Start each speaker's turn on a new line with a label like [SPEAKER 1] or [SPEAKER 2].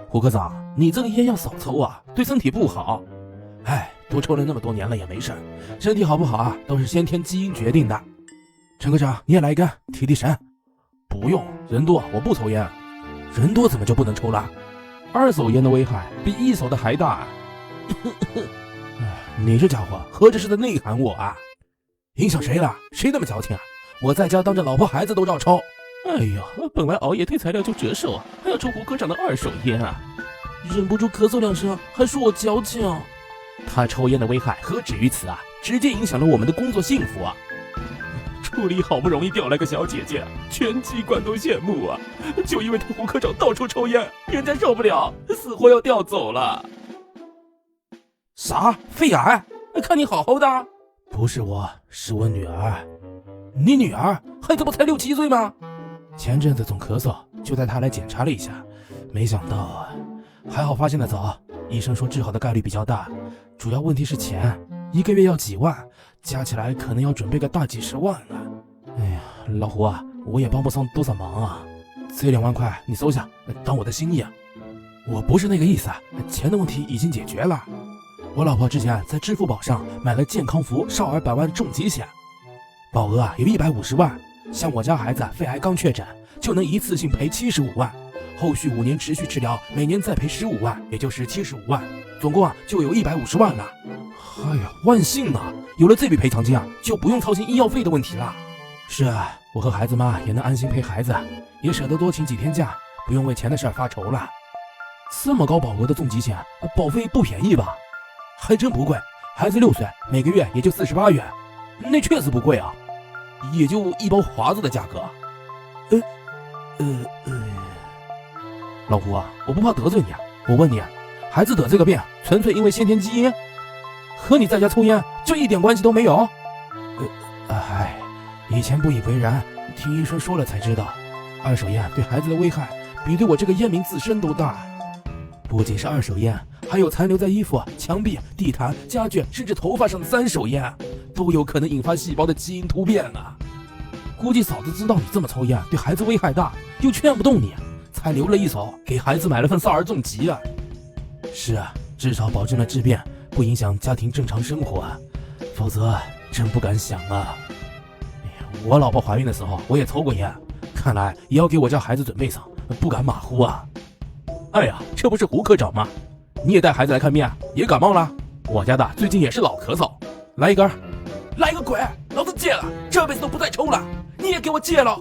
[SPEAKER 1] 胡科长，你这个烟要少抽啊，对身体不好。哎，多抽了那么多年了也没事，身体好不好啊，都是先天基因决定的。陈科长，你也来一根，提提神。不用，人多我不抽烟。人多怎么就不能抽了？二手烟的危害比一手的还大。你这家伙合着是在内涵我啊？影响谁了？谁那么矫情啊？我在家当着老婆孩子都照抽。哎呦，本来熬夜退材料就折寿，还要抽胡科长的二手烟啊！忍不住咳嗽两声，还说我矫情。他抽烟的危害何止于此啊，直接影响了我们的工作幸福啊！处里好不容易调来个小姐姐，全机关都羡慕啊！就因为他胡科长到处抽烟，人家受不了，死活要调走了。啥？肺癌？看你好好的。不是我，是我女儿。你女儿？孩子不才6、7岁吗？前阵子总咳嗽，就带她来检查了一下，没想到还好发现的早，医生说治好的概率比较大，主要问题是钱，1个月要几万，加起来可能要准备个大几十万了。哎呀，老胡啊，我也帮不上多少忙啊，这2万块你收下，当我的心意啊。我不是那个意思啊，钱的问题已经解决了。我老婆之前在支付宝上买了健康福少儿百万重疾险，保额啊有150万，像我家孩子肺癌刚确诊，就能一次性赔75万，后续5年持续治疗，每年再赔15万，也就是75万，总共啊就有150万了。哎呀，万幸啊！有了这笔赔偿金啊，就不用操心医药费的问题了。是啊，我和孩子妈也能安心陪孩子，也舍得多请几天假，不用为钱的事发愁了。这么高保额的重疾险，保费不便宜吧？还真不贵，孩子6岁，每个月也就48元，那确实不贵啊，也就1包华子的价格。老胡啊，我不怕得罪你啊，我问你，孩子得这个病纯粹因为先天基因，和你在家抽烟就一点关系都没有？以前不以为然，听医生说了才知道，二手烟对孩子的危害比对我这个烟民自身都大。不仅是二手烟，还有残留在衣服、墙壁、地毯、家具甚至头发上的3手烟，都有可能引发细胞的基因突变啊！估计嫂子知道你这么抽烟对孩子危害大，又劝不动你，才留了一手，给孩子买了份少儿重疾啊！是啊，至少保证了质变，不影响家庭正常生活啊，否则真不敢想啊！我老婆怀孕的时候我也抽过烟，看来也要给我家孩子准备上，不敢马虎啊！哎呀，这不是胡科长吗？你也带孩子来看病，也感冒了？我家的最近也是老咳嗽，来一根。来个鬼，老子戒了，这辈子都不再抽了，你也给我戒了。